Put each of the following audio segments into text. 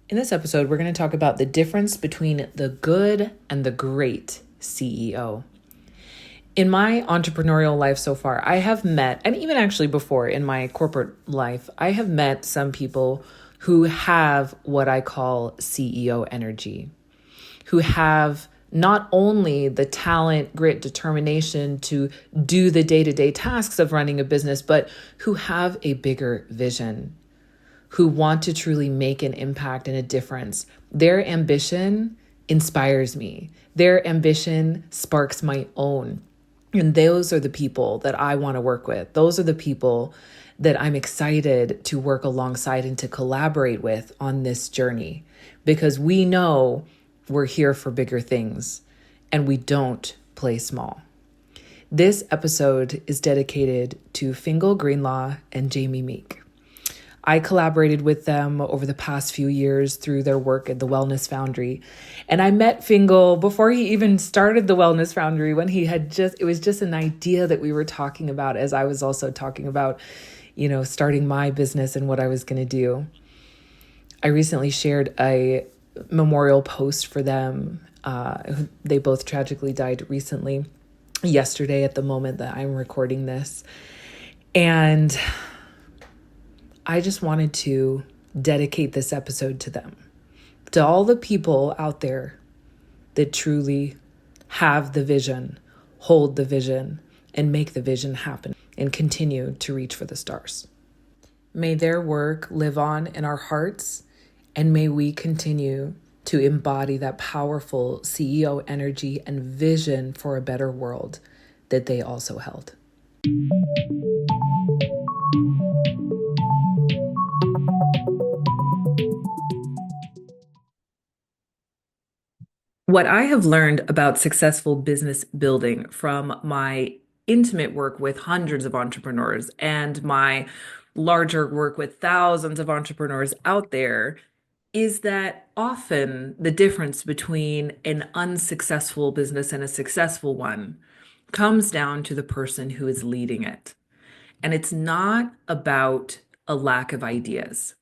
In this episode, we're going to talk about the difference between the good and the great CEO. In my entrepreneurial life so far, I have met, and even actually before in my corporate life, I have met some people who have what I call CEO energy, who have not only the talent, grit, determination to do the day-to-day tasks of running a business, but who have a bigger vision, who want to truly make an impact and a difference. Their ambition inspires me. Their ambition sparks my own. And those are the people that I want to work with. Those are the people that I'm excited to work alongside and to collaborate with on this journey, because we know we're here for bigger things and we don't play small. This episode is dedicated to Fingal Greenlaw and Jamie Meek. I collaborated with them over the past few years through their work at the Wellness Foundry. And I met Fingal before he even started the Wellness Foundry, when it was just an idea that we were talking about, as I was also talking about, starting my business and what I was going to do. I recently shared a memorial post for them. They both tragically died recently, yesterday at the moment that I'm recording this. And I just wanted to dedicate this episode to them, to all the people out there that truly have the vision, hold the vision, and make the vision happen and continue to reach for the stars. May their work live on in our hearts, and may we continue to embody that powerful CEO energy and vision for a better world that they also held. What I have learned about successful business building from my intimate work with hundreds of entrepreneurs and my larger work with thousands of entrepreneurs out there is that often the difference between an unsuccessful business and a successful one comes down to the person who is leading it. And it's not about a lack of ideas.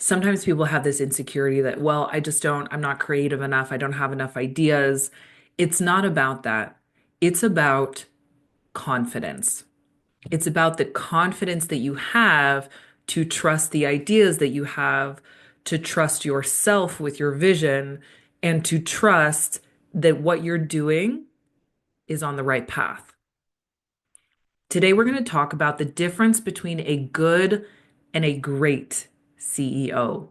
Sometimes people have this insecurity that, well, I'm not creative enough. I don't have enough ideas. It's not about that. It's about confidence. It's about the confidence that you have to trust the ideas that you have, to trust yourself with your vision, and to trust that what you're doing is on the right path. Today, we're going to talk about the difference between a good and a great CEO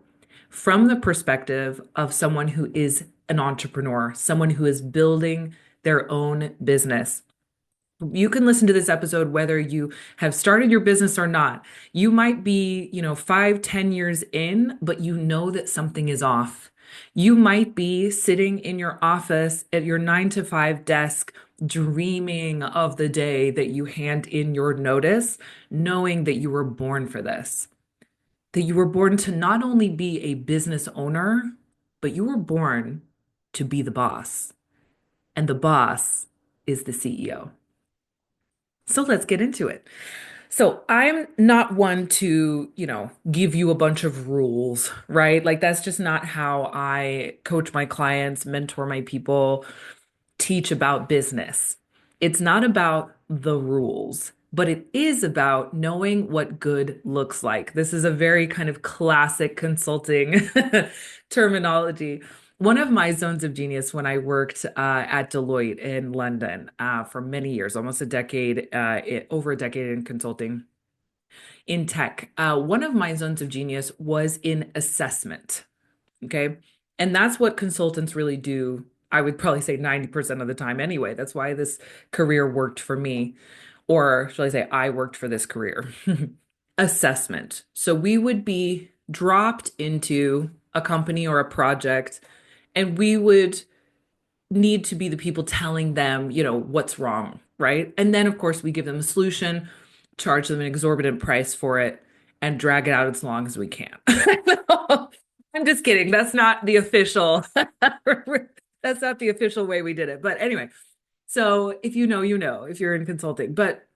from the perspective of someone who is an entrepreneur, someone who is building their own business. You can listen to this episode whether you have started your business or not. You might be, 5, 10 years in, but you know that something is off. You might be sitting in your office at your 9 to 5 desk, dreaming of the day that you hand in your notice, knowing that you were born for this, that you were born to not only be a business owner, but you were born to be the boss. And the boss is the CEO. So let's get into it. So I'm not one to, give you a bunch of rules, right? Like that's just not how I coach my clients, mentor my people, teach about business. It's not about the rules, but it is about knowing what good looks like. This is a very kind of classic consulting terminology. One of my zones of genius when I worked at Deloitte in London for many years, almost a decade, over a decade in consulting in tech, one of my zones of genius was in assessment. Okay. And that's what consultants really do. I would probably say 90% of the time anyway. That's why this career worked for me. Or shall I say, I worked for this career. Assessment. So we would be dropped into a company or a project, and we would need to be the people telling them, what's wrong, right? And then, of course, we give them a solution, charge them an exorbitant price for it, and drag it out as long as we can. I'm just kidding. That's not the official. That's not the official way we did it. But anyway, so if you know, if you're in consulting. But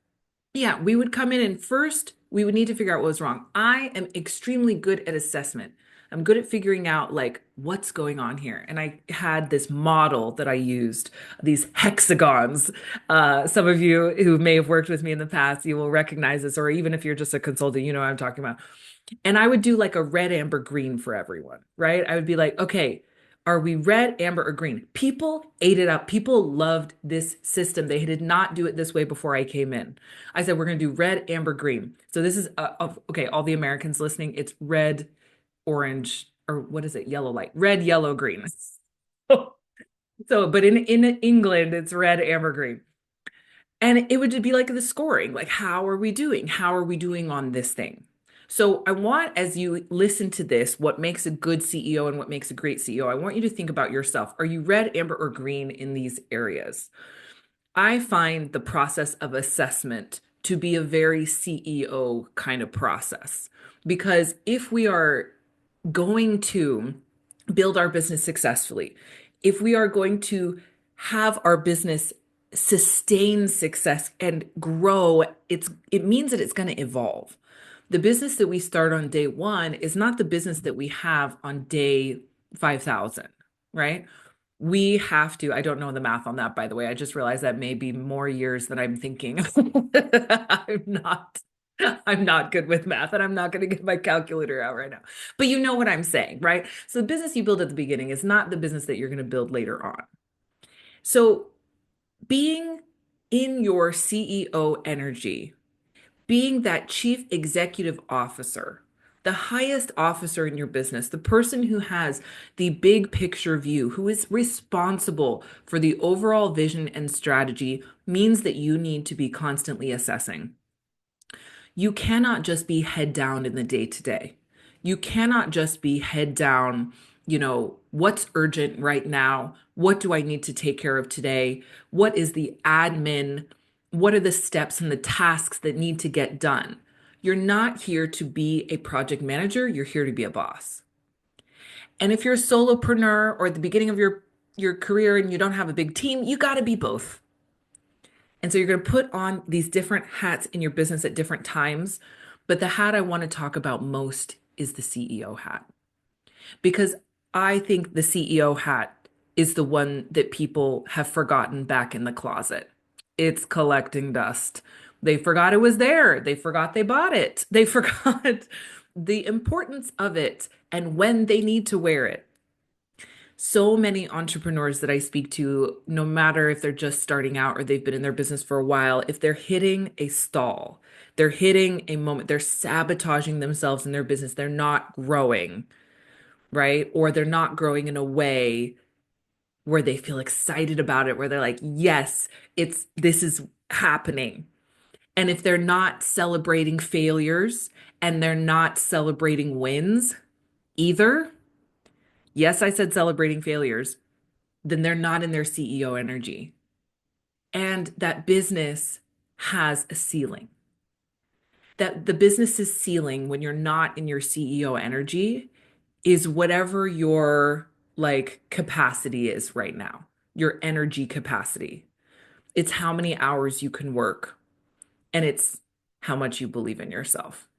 yeah, we would come in and first we would need to figure out what was wrong. I am extremely good at assessment. I'm good at figuring out like what's going on here. And I had this model that I used, these hexagons. Some of you who may have worked with me in the past, you will recognize this, or even if you're just a consultant, you know what I'm talking about. And I would do like a red, amber, green for everyone, right? I would be like, okay, are we red, amber, or green? People ate it up. People loved this system. They did not do it this way before I came in. I said, we're going to do red, amber, green. So this is, okay, all the Americans listening, it's red, orange, or what is it? Yellow light, red, yellow, green. So, but in England, it's red, amber, green. And it would be like the scoring, like how are we doing? How are we doing on this thing? So I want, as you listen to this, what makes a good CEO and what makes a great CEO, I want you to think about yourself. Are you red, amber, or green in these areas? I find the process of assessment to be a very CEO kind of process because if we are going to build our business successfully, if we are going to have our business sustain success and grow, it means that it's going to evolve. The business that we start on day one is not the business that we have on day 5,000, right? We have to, I don't know the math on that, by the way. I just realized that may be more years than I'm thinking. I'm not, I'm not good with math and I'm not going to get my calculator out right now. But you know what I'm saying, right? So the business you build at the beginning is not the business that you're going to build later on. So being in your CEO energy, being that chief executive officer, the highest officer in your business, the person who has the big picture view, who is responsible for the overall vision and strategy, means that you need to be constantly assessing. You cannot just be head down in the day to day. You cannot just be head down, what's urgent right now? What do I need to take care of today? What is the admin? What are the steps and the tasks that need to get done? You're not here to be a project manager, you're here to be a boss. And if you're a solopreneur or at the beginning of your career and you don't have a big team, you got to be both. And so you're going to put on these different hats in your business at different times. But the hat I want to talk about most is the CEO hat. Because I think the CEO hat is the one that people have forgotten back in the closet. It's collecting dust. They forgot it was there. They forgot they bought it. They forgot the importance of it and when they need to wear it. So many entrepreneurs that I speak to, no matter if they're just starting out or they've been in their business for a while, if they're hitting a stall, they're hitting a moment, they're sabotaging themselves in their business, they're not growing, right? Or they're not growing in a way where they feel excited about it, where they're like, yes, this is happening. And if they're not celebrating failures and they're not celebrating wins either, yes, I said celebrating failures, then they're not in their CEO energy. And that business has a ceiling. That the business's ceiling when you're not in your CEO energy is whatever your like capacity is right now, your energy capacity. It's how many hours you can work, and it's how much you believe in yourself,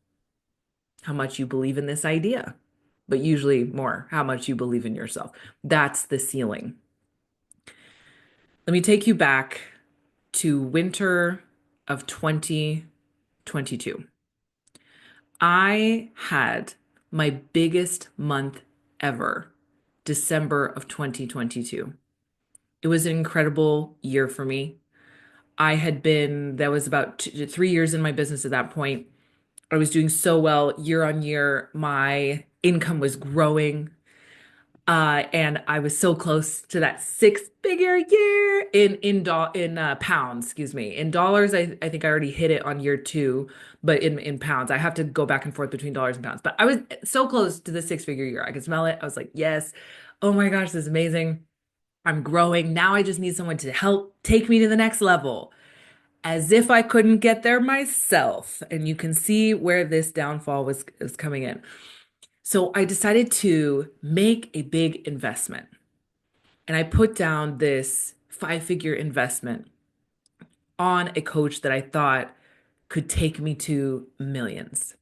how much you believe in this idea, but usually more how much you believe in yourself. That's the ceiling. Let me take you back to winter of 2022. I had my biggest month ever, December of 2022. It was an incredible year for me. That was about 3 years in my business at that point. I was doing so well year on year. My income was growing. And I was so close to that six-figure year in pounds, excuse me. In dollars, I think I already hit it on year two, but in pounds, I have to go back and forth between dollars and pounds. But I was so close to the six-figure year. I could smell it. I was like, yes, oh my gosh, this is amazing. I'm growing. Now I just need someone to help take me to the next level. As if I couldn't get there myself. And you can see where this downfall was coming in. So I decided to make a big investment. And I put down this 5-figure investment on a coach that I thought could take me to millions.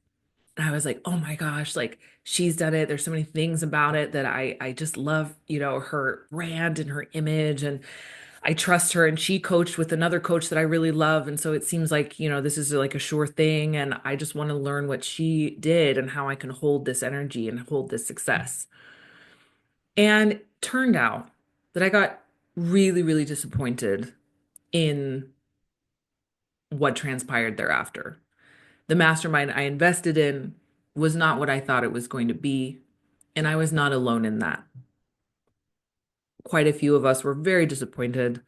And I was like, oh my gosh, like She's done it. There's so many things about it that I just love, her brand and her image, and I trust her. And she coached with another coach that I really love, and so it seems like, this is like a sure thing, and I just want to learn what she did and how I can hold this energy and hold this success. And it turned out that I got really, really disappointed in what transpired thereafter. The mastermind I invested in was not what I thought it was going to be, and I was not alone in that. Quite a few of us were very disappointed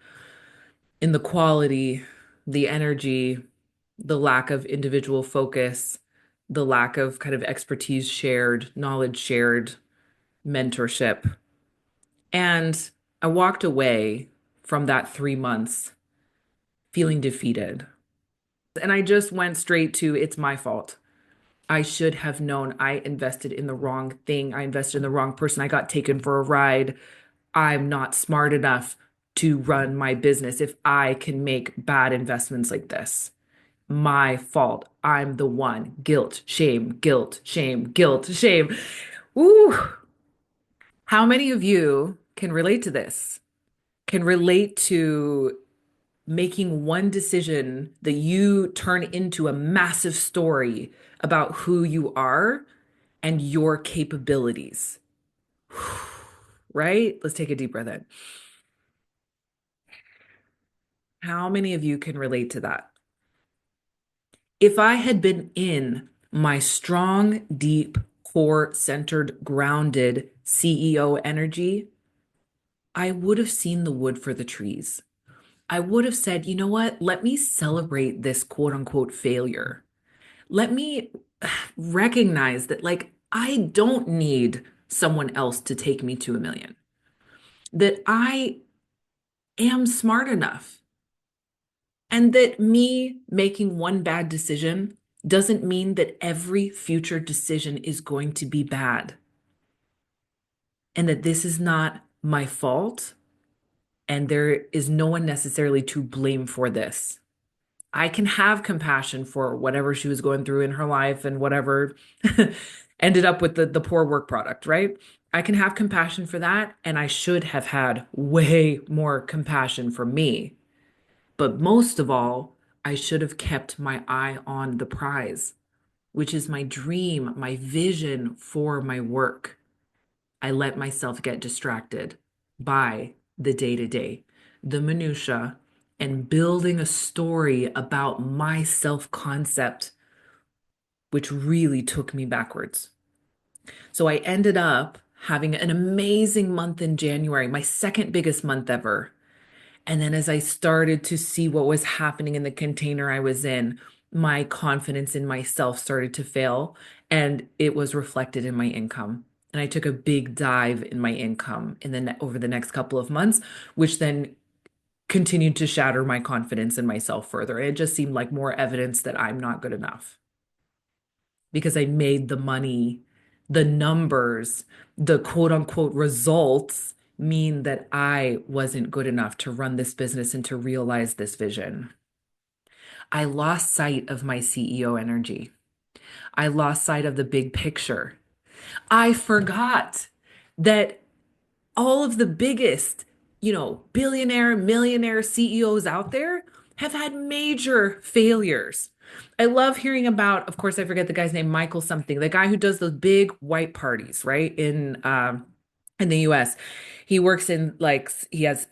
in the quality, the energy, the lack of individual focus, the lack of kind of expertise shared, knowledge shared, mentorship. And I walked away from that 3 months feeling defeated. And I just went straight to, it's my fault. I should have known. I invested in the wrong thing. I invested in the wrong person. I got taken for a ride. I'm not smart enough to run my business if I can make bad investments like this. My fault. I'm the one. Guilt, shame, guilt, shame, guilt, shame. Ooh, how many of you can relate to this? Can relate to making one decision that you turn into a massive story about who you are and your capabilities, right? Let's take a deep breath in. How many of you can relate to that? If I had been in my strong, deep, core centered, grounded CEO energy, I would have seen the wood for the trees. I would have said, you know what? Let me celebrate this quote unquote failure. Let me recognize that, like, I don't need someone else to take me to a million, that I am smart enough, and that me making one bad decision doesn't mean that every future decision is going to be bad, and that this is not my fault, and there is no one necessarily to blame for this. I can have compassion for whatever she was going through in her life and whatever ended up with the poor work product, right? I can have compassion for that. And I should have had way more compassion for me. But most of all, I should have kept my eye on the prize, which is my dream, my vision for my work. I let myself get distracted by the day to day, the minutia, and building a story about my self concept, which really took me backwards. So I ended up having an amazing month in January, my second biggest month ever. And then as I started to see what was happening in the container I was in, my confidence in myself started to fail, and it was reflected in my income. And I took a big dive in my income over the next couple of months, which then continued to shatter my confidence in myself further. It just seemed like more evidence that I'm not good enough because I made the money, the numbers, the quote unquote results mean that I wasn't good enough to run this business and to realize this vision. I lost sight of my CEO energy. I lost sight of the big picture. I forgot that all of the biggest, billionaire, millionaire CEOs out there have had major failures. I love hearing about, of course, I forget the guy's name, Michael something, the guy who does those big white parties, right? In the US. He works in like he has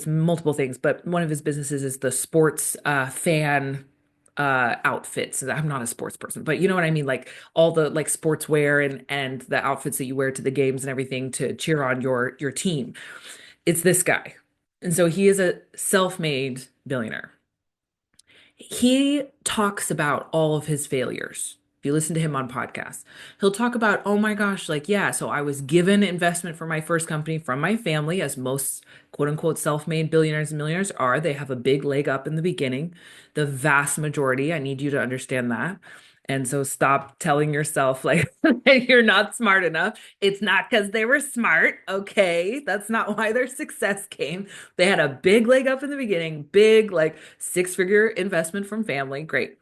multiple things, but one of his businesses is the sports fan outfits. I'm not a sports person, but you know what I mean? Like all the like sportswear and the outfits that you wear to the games and everything to cheer on your team. It's this guy. And so he is a self-made billionaire. He talks about all of his failures. If you listen to him on podcasts, he'll talk about, oh my gosh, like, yeah, so I was given investment for my first company from my family, as most quote unquote self-made billionaires and millionaires are. They have a big leg up in the beginning. The vast majority, I need you to understand that. And so stop telling yourself like you're not smart enough. It's not because they were smart. Okay. That's not why their success came. They had a big leg up in the beginning, big, like six-figure investment from family. Great.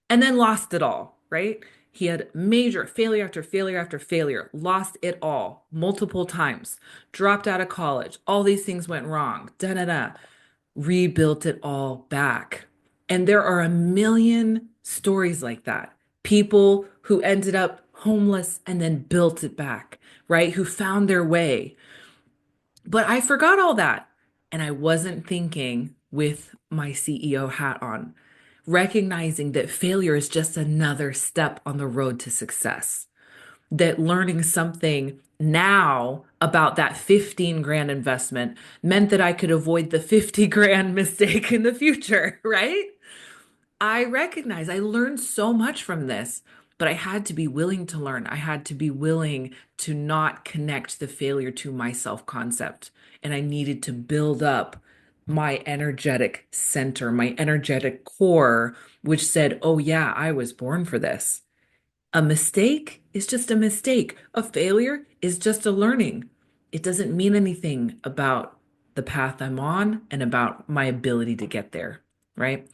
And then lost it all, right? He had major failure after failure after failure, lost it all multiple times, dropped out of college. All these things went wrong. Da da da. Rebuilt it all back. And there are a million stories like that. People who ended up homeless and then built it back, right? Who found their way. But I forgot all that. And I wasn't thinking with my CEO hat on, recognizing that failure is just another step on the road to success. That learning something now about that 15 grand investment meant that I could avoid the 50 grand mistake in the future, right? I recognize I learned so much from this, but I had to be willing to learn. I had to be willing to not connect the failure to my self concept. And I needed to build up my energetic center, my energetic core, which said, oh, yeah, I was born for this. A mistake is just a mistake. A failure is just a learning. It doesn't mean anything about the path I'm on and about my ability to get there, right?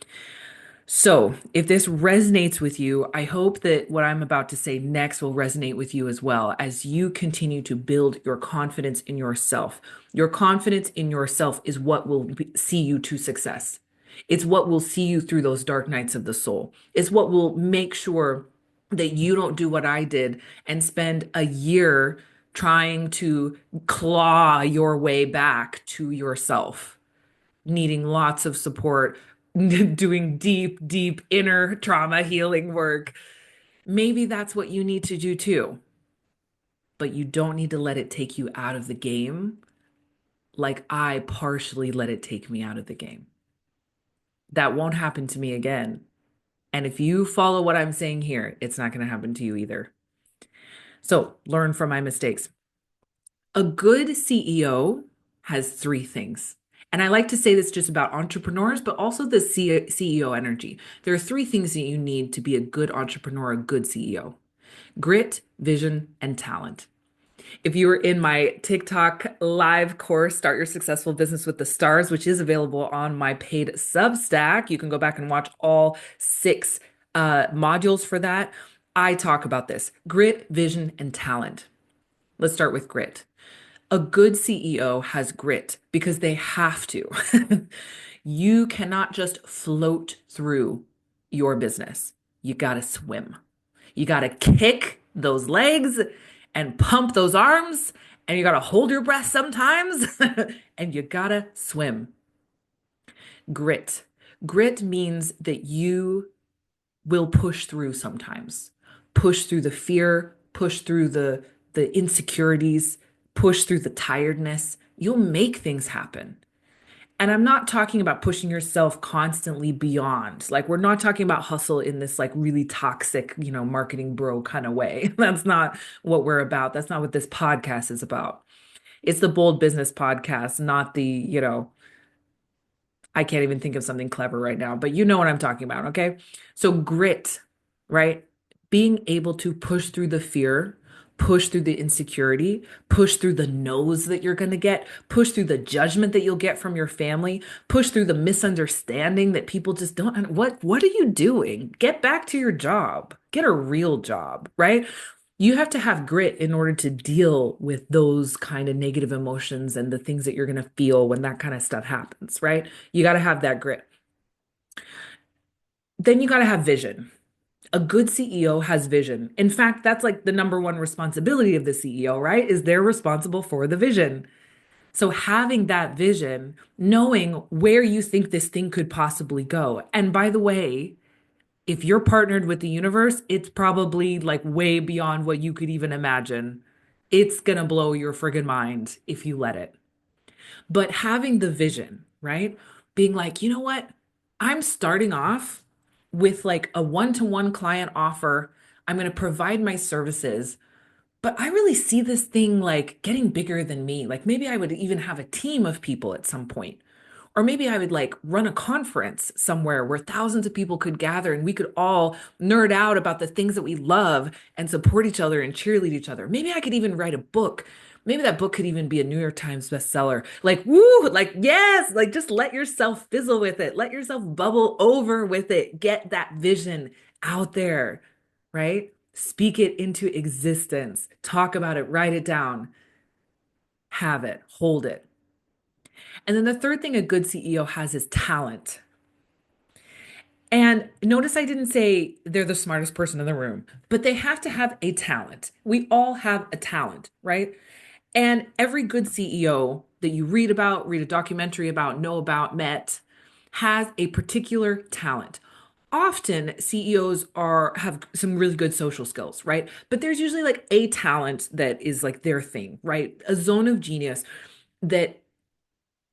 So, if this resonates with you, I hope that what I'm about to say next will resonate with you as well as you continue to build your confidence in yourself. Your confidence in yourself is what will see you to success. It's what will see you through those dark nights of the soul. It's what will make sure that you don't do what I did and spend a year trying to claw your way back to yourself, needing lots of support, doing deep, deep inner trauma healing work. Maybe that's what you need to do too, but you don't need to let it take you out of the game like I partially let it take me out of the game. That won't happen to me again. And if you follow what I'm saying here, it's not going to happen to you either. So learn from my mistakes. A good CEO has three things. And I like to say this just about entrepreneurs, but also the CEO energy. There are three things that you need to be a good entrepreneur, a good CEO: grit, vision, and talent. If you were in my TikTok live course, Start Your Successful Business with the Stars, which is available on my paid Substack, you can go back and watch all six modules for that. I talk about this: grit, vision, and talent. Let's start with grit. A good CEO has grit because they have to. You cannot just float through your business. You got to swim. You got to kick those legs and pump those arms, and you got to hold your breath sometimes, and you got to swim. Grit. Grit means that you will push through sometimes. Push through the fear, push through the insecurities, push through the tiredness. You'll make things happen. And I'm not talking about pushing yourself constantly beyond. Like, we're not talking about hustle in this like really toxic, marketing bro kind of way. That's not what we're about. That's not what this podcast is about. It's the Bold Business Podcast, not the, I can't even think of something clever right now, but you know what I'm talking about, okay? So grit, right? Being able to push through the fear, push through the insecurity, push through the no's that you're going to get, push through the judgment that you'll get from your family, push through the misunderstanding that people just don't, what are you doing? Get back to your job. Get a real job, right? You have to have grit in order to deal with those kind of negative emotions and the things that you're going to feel when that kind of stuff happens, right? You got to have that grit. Then you got to have vision. A good CEO has vision. In fact, that's like the number one responsibility of the CEO, right? Is they're responsible for the vision. So having that vision, knowing where you think this thing could possibly go. And by the way, if you're partnered with the universe, it's probably like way beyond what you could even imagine. It's gonna blow your friggin' mind if you let it. But having the vision, right? Being like, you know what? I'm starting off with like a one-to-one client offer. I'm going to provide my services, but I really see this thing like getting bigger than me. Like maybe I would even have a team of people at some point. Or maybe I would like run a conference somewhere where thousands of people could gather and we could all nerd out about the things that we love and support each other and cheerlead each other. Maybe I could even write a book. Maybe that book could even be a New York Times bestseller. Like, woo, like, yes, like just let yourself fizzle with it. Let yourself bubble over with it. Get that vision out there, right? Speak it into existence. Talk about it, write it down, have it, hold it. And then the third thing a good CEO has is talent. And notice I didn't say they're the smartest person in the room, but they have to have a talent. We all have a talent, right? And every good CEO that you read about, read a documentary about, know about, met, has a particular talent. Often CEOs are have some really good social skills, right? But there's usually like a talent that is like their thing, right? A zone of genius that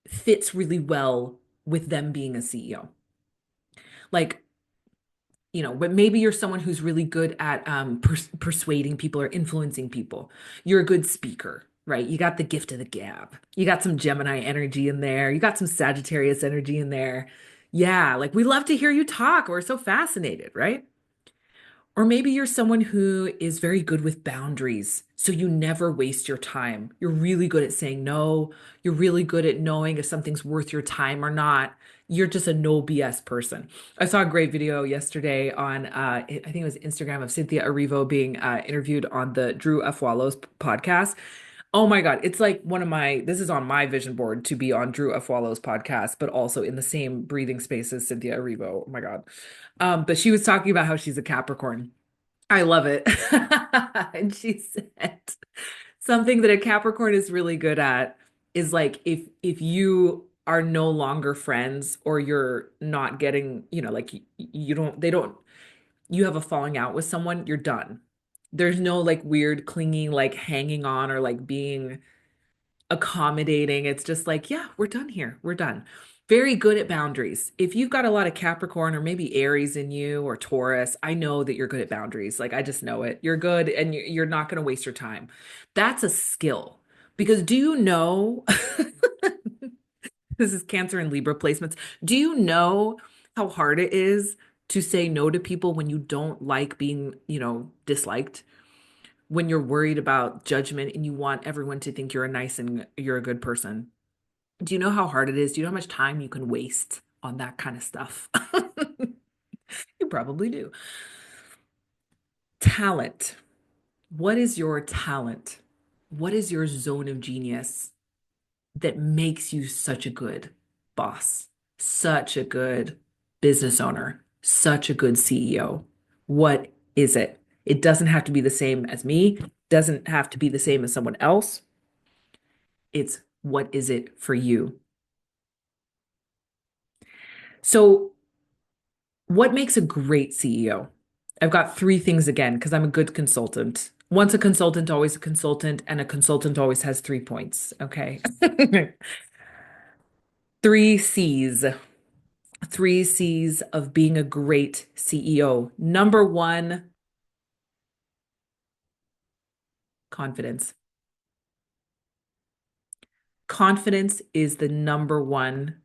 fits really well with them being a CEO. Like, but maybe you're someone who's really good at persuading people or influencing people. You're a good speaker, right? You got the gift of the gab. You got some Gemini energy in there. You got some Sagittarius energy in there. Yeah, like we love to hear you talk. We're so fascinated, right? Or maybe you're someone who is very good with boundaries. So you never waste your time. You're really good at saying no. You're really good at knowing if something's worth your time or not. You're just a no BS person. I saw a great video yesterday on, I think it was Instagram of Cynthia Erivo being interviewed on the Drew Afualo's podcast. Oh my God. It's like this is on my vision board to be on Drew Afualo's podcast, but also in the same breathing space as Cynthia Erivo. Oh my God. But she was talking about how she's a Capricorn. I love it. And she said something that a Capricorn is really good at is like if you are no longer friends or you're not getting, like you don't they don't you have a falling out with someone, you're done. There's no like weird clinging, like hanging on or like being accommodating. It's just like, yeah, we're done here. We're done. Very good at boundaries. If you've got a lot of Capricorn or maybe Aries in you or Taurus, I know that you're good at boundaries. Like I just know it. You're good and you're not going to waste your time. That's a skill. Because do you know, this is Cancer and Libra placements. Do you know how hard it is to say no to people when you don't like being, disliked? When you're worried about judgment and you want everyone to think you're a nice and you're a good person. Do you know how hard it is? Do you know how much time you can waste on that kind of stuff? You probably do. Talent. What is your talent? What is your zone of genius that makes you such a good boss, such a good business owner, such a good CEO? What is it? It doesn't have to be the same as me, doesn't have to be the same as someone else. It's what is it for you? So, what makes a great CEO? I've got three things again because I'm a good consultant. Once a consultant, always a consultant, and a consultant always has 3 points. Okay. Three C's. Three C's of being a great CEO. Number one, confidence. Confidence is the number one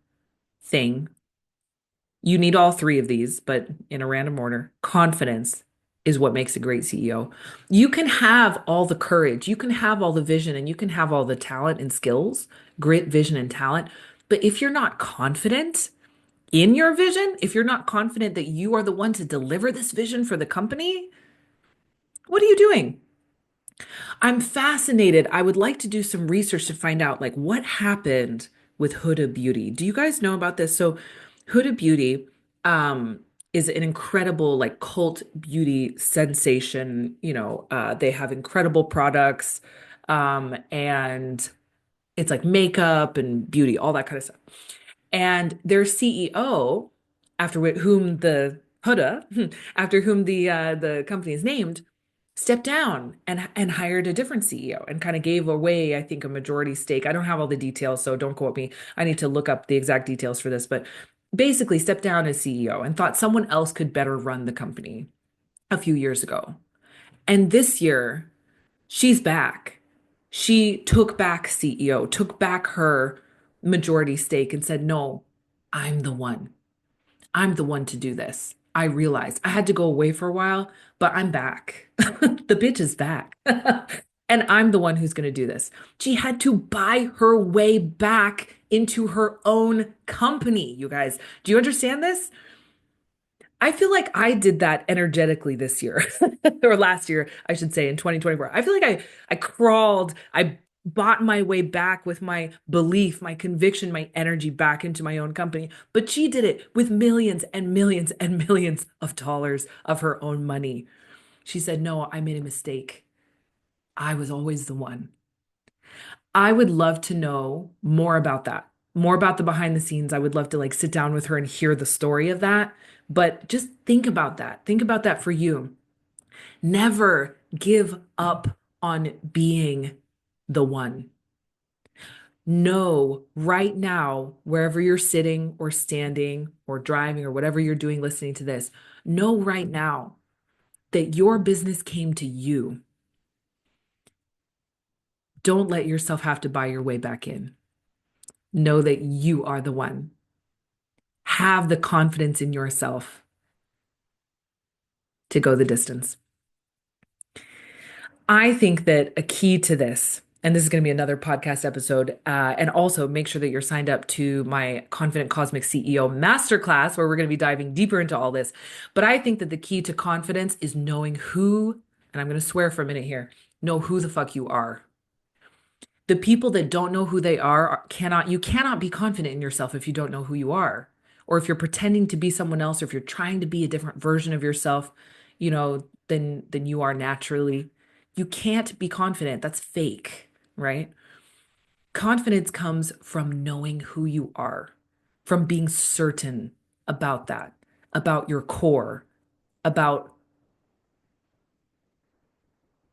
thing. You need all three of these, but in a random order. Confidence is what makes a great CEO. You can have all the courage, you can have all the vision, and you can have all the talent and skills, grit, vision, and talent. But if you're not confident in your vision, if you're not confident that you are the one to deliver this vision for the company, what are you doing? I'm fascinated. I would like to do some research to find out like what happened with Huda Beauty. Do you guys know about this? So Huda Beauty is an incredible like cult beauty sensation. They have incredible products and it's like makeup and beauty, all that kind of stuff. And their CEO, whom the Huda, after whom the company is named, stepped down and hired a different CEO and kind of gave away, I think, a majority stake. I don't have all the details, so don't quote me. I need to look up the exact details for this, but basically stepped down as CEO and thought someone else could better run the company a few years ago. And this year, she's back. She took back CEO, took back her majority stake and said, "No, I'm the one. I'm the one to do this. I realized I had to go away for a while, but I'm back. The bitch is back." And I'm the one who's going to do this. She had to buy her way back into her own company, you guys. Do you understand this? I feel like I did that energetically this year or last year, I should say in 2024. I feel like I crawled, I bought my way back with my belief, my conviction, my energy back into my own company. But she did it with millions and millions and millions of dollars of her own money. She said, "No, I made a mistake. I was always the one." I would love to know more about that, more about the behind the scenes. I would love to like sit down with her and hear the story of that. But just think about that. Think about that for you. Never give up on being the one. Know right now, wherever you're sitting or standing or driving or whatever you're doing listening to this, know right now that your business came to you. Don't let yourself have to buy your way back in. Know that you are the one. Have the confidence in yourself to go the distance. I think that a key to this, and this is going to be another podcast episode, and also make sure that you're signed up to my Confident Cosmic CEO Masterclass, where we're going to be diving deeper into all this. But I think that the key to confidence is knowing who, and I'm going to swear for a minute here, know who the fuck you are. The people that don't know who they cannot, you cannot be confident in yourself if you don't know who you are, or if you're pretending to be someone else, or if you're trying to be a different version of yourself, than you are naturally. You can't be confident. That's fake, right? Confidence comes from knowing who you are, from being certain about that, about your core, about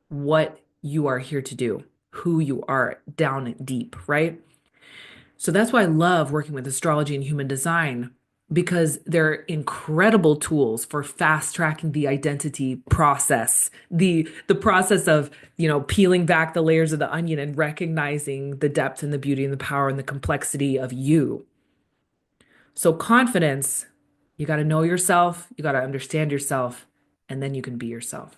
what you are here to do, who you are down deep, right? So that's why I love working with astrology and human design, because they're incredible tools for fast tracking the identity process, the process of, peeling back the layers of the onion and recognizing the depth and the beauty and the power and the complexity of you. So confidence, you got to know yourself, you got to understand yourself, and then you can be yourself.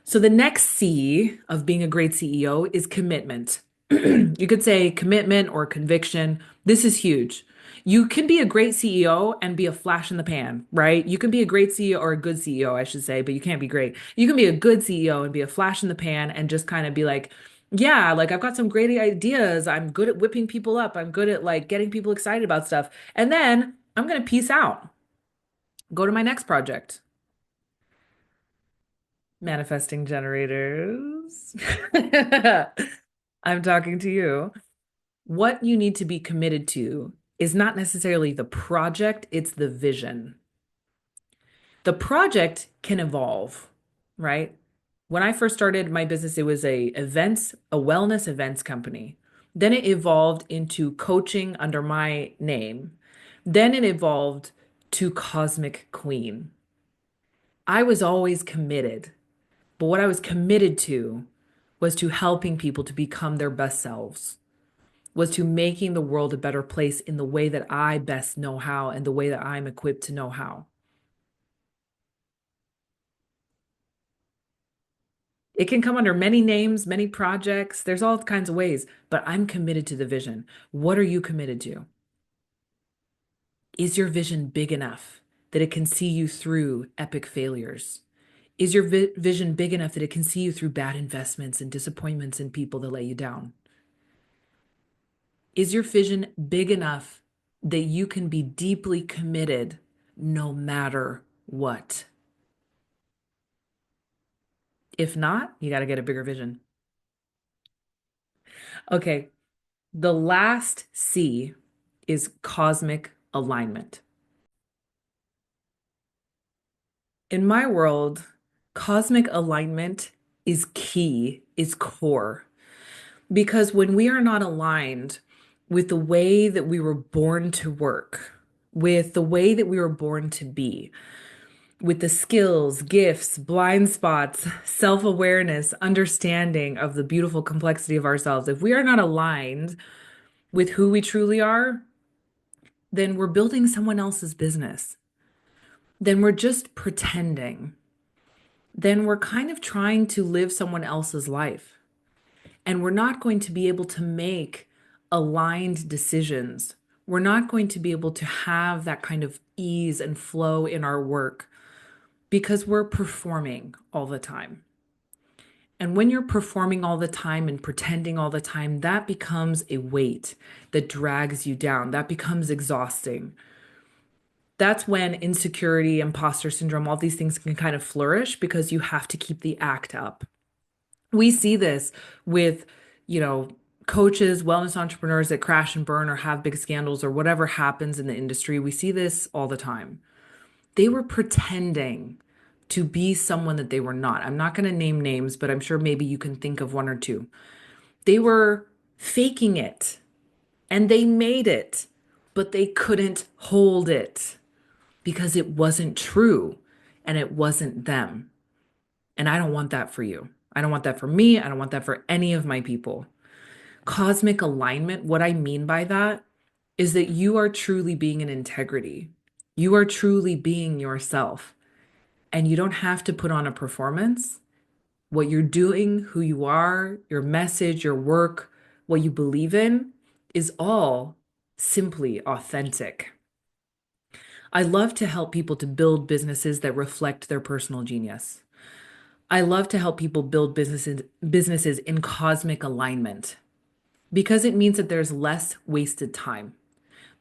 So the next C of being a great CEO is commitment. You could say commitment or conviction. This is huge. You can be a great CEO and be a flash in the pan, right? You can be a great CEO or a good CEO, I should say, but you can't be great. You can be a good CEO and be a flash in the pan and just kind of be like, yeah, like I've got some great ideas. I'm good at whipping people up. I'm good at like getting people excited about stuff. And then I'm going to peace out, go to my next project. Manifesting generators. I'm talking to you. What you need to be committed to is not necessarily the project, it's the vision. The project can evolve, right? When I first started my business, it was a wellness events company. Then it evolved into coaching under my name. Then it evolved to Cosmic Queen. I was always committed, but what I was committed to was to helping people to become their best selves, was to making the world a better place in the way that I best know how and the way that I'm equipped to know how. It can come under many names, many projects. There's all kinds of ways, but I'm committed to the vision. What are you committed to? Is your vision big enough that it can see you through epic failures? Is your vision big enough that it can see you through bad investments and disappointments and people that let you down? Is your vision big enough that you can be deeply committed no matter what? If not, you got to get a bigger vision. Okay, the last C is cosmic alignment. In my world, cosmic alignment is key, is core, because when we are not aligned with the way that we were born to work, with the way that we were born to be, with the skills, gifts, blind spots, self awareness, understanding of the beautiful complexity of ourselves, if we are not aligned with who we truly are, then we're building someone else's business. Then we're just pretending. Then we're kind of trying to live someone else's life. And we're not going to be able to make aligned decisions. We're not going to be able to have that kind of ease and flow in our work because we're performing all the time. And when you're performing all the time and pretending all the time, that becomes a weight that drags you down. That becomes exhausting. That's when insecurity, imposter syndrome, all these things can kind of flourish because you have to keep the act up. We see this with, you know, coaches, wellness entrepreneurs that crash and burn or have big scandals or whatever happens in the industry. We see this all the time. They were pretending to be someone that they were not. I'm not going to name names, but I'm sure maybe you can think of one or two. They were faking it and they made it, but they couldn't hold it because it wasn't true and it wasn't them. And I don't want that for you. I don't want that for me. I don't want that for any of my people. Cosmic alignment, what I mean by that is that you are truly being in integrity. You are truly being yourself. And you don't have to put on a performance. What you're doing, who you are, your message, your work, what you believe in is all simply authentic. I love to help people to build businesses that reflect their personal genius. I love to help people build businesses in cosmic alignment because it means that there's less wasted time.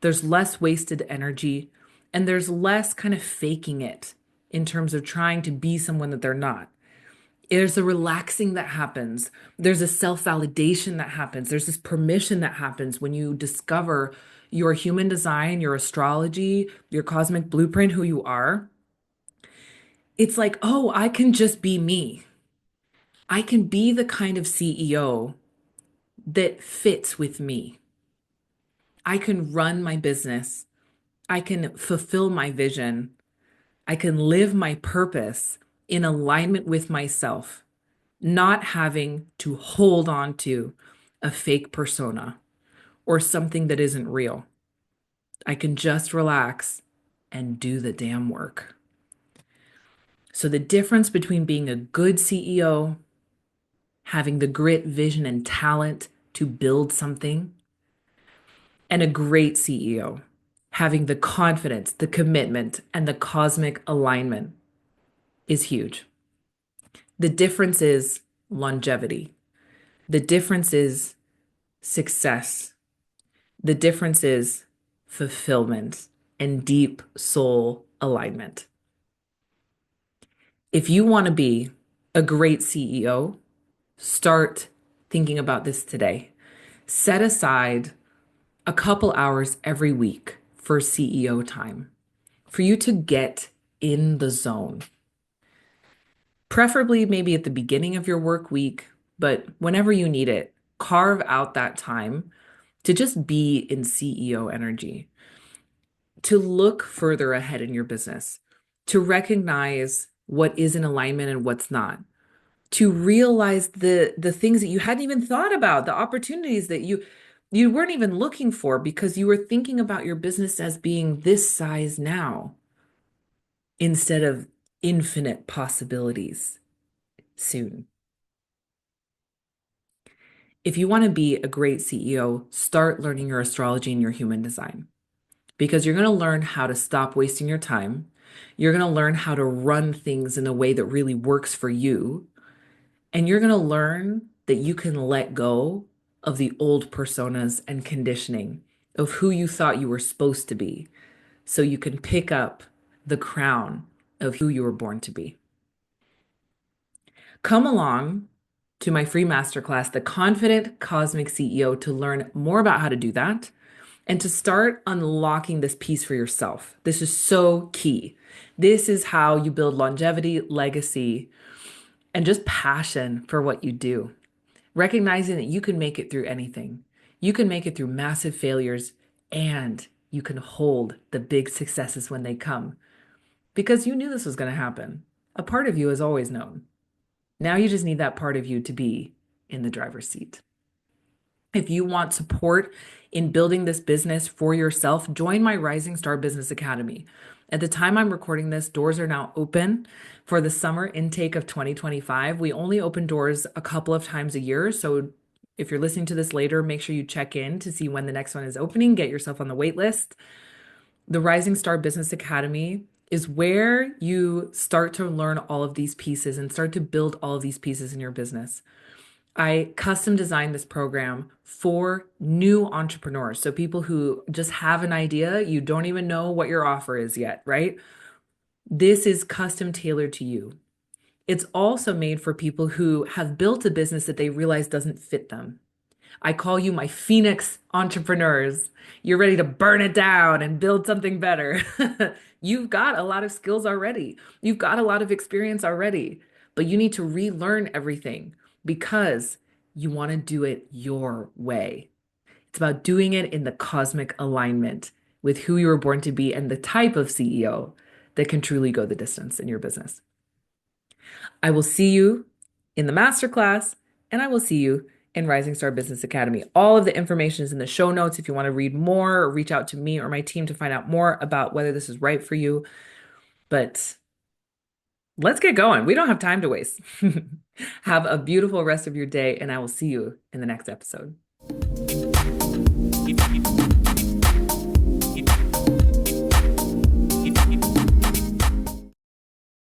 There's less wasted energy and there's less kind of faking it in terms of trying to be someone that they're not. There's a relaxing that happens. There's a self-validation that happens. There's this permission that happens when you discover your human design, your astrology, your cosmic blueprint, who you are. It's like, oh, I can just be me. I can be the kind of CEO that fits with me. I can run my business. I can fulfill my vision. I can live my purpose in alignment with myself, not having to hold on to a fake persona or something that isn't real. I can just relax and do the damn work. So, the difference between being a good CEO, having the grit, vision, and talent to build something, and a great CEO, having the confidence, the commitment, and the cosmic alignment is huge. The difference is longevity. The difference is success. The difference is fulfillment and deep soul alignment. If you want to be a great CEO, start thinking about this today. Set aside a couple hours every week for CEO time, for you to get in the zone. Preferably maybe at the beginning of your work week, but whenever you need it, carve out that time to just be in CEO energy, to look further ahead in your business, to recognize what is in alignment and what's not, to realize the things that you hadn't even thought about, the opportunities that you weren't even looking for because you were thinking about your business as being this size now instead of infinite possibilities soon. If you want to be a great CEO, start learning your astrology and your human design because you're going to learn how to stop wasting your time. You're going to learn how to run things in a way that really works for you. And you're going to learn that you can let go of the old personas and conditioning of who you thought you were supposed to be so you can pick up the crown of who you were born to be. Come along to my free masterclass, The Confident Cosmic CEO, to learn more about how to do that and to start unlocking this piece for yourself. This is so key. This is how you build longevity, legacy, and just passion for what you do. Recognizing that you can make it through anything. You can make it through massive failures and you can hold the big successes when they come because you knew this was going to happen. A part of you has always known. Now you just need that part of you to be in the driver's seat. If you want support in building this business for yourself, join my Rising Star Business Academy. At the time I'm recording this, doors are now open for the summer intake of 2025. We only open doors a couple of times a year, so If you're listening to this later, make sure you check in to see when the next one is opening. Get yourself on the wait list. The Rising Star Business Academy is where you start to learn all of these pieces and start to build all of these pieces in your business. I custom designed this program for new entrepreneurs. So people who just have an idea, you don't even know what your offer is yet, right? This is custom tailored to you. It's also made for people who have built a business that they realize doesn't fit them. I call you my Phoenix entrepreneurs. You're ready to burn it down and build something better. You've got a lot of skills already. You've got a lot of experience already, but you need to relearn everything because you want to do it your way. It's about doing it in the cosmic alignment with who you were born to be and the type of CEO that can truly go the distance in your business. I will see you in the masterclass, and I will see you in Rising Star Business Academy. All of the information is in the show notes if you want to read more or reach out to me or my team to find out more about whether this is right for you. But let's get going. We don't have time to waste. Have a beautiful rest of your day, and I will see you in the next episode.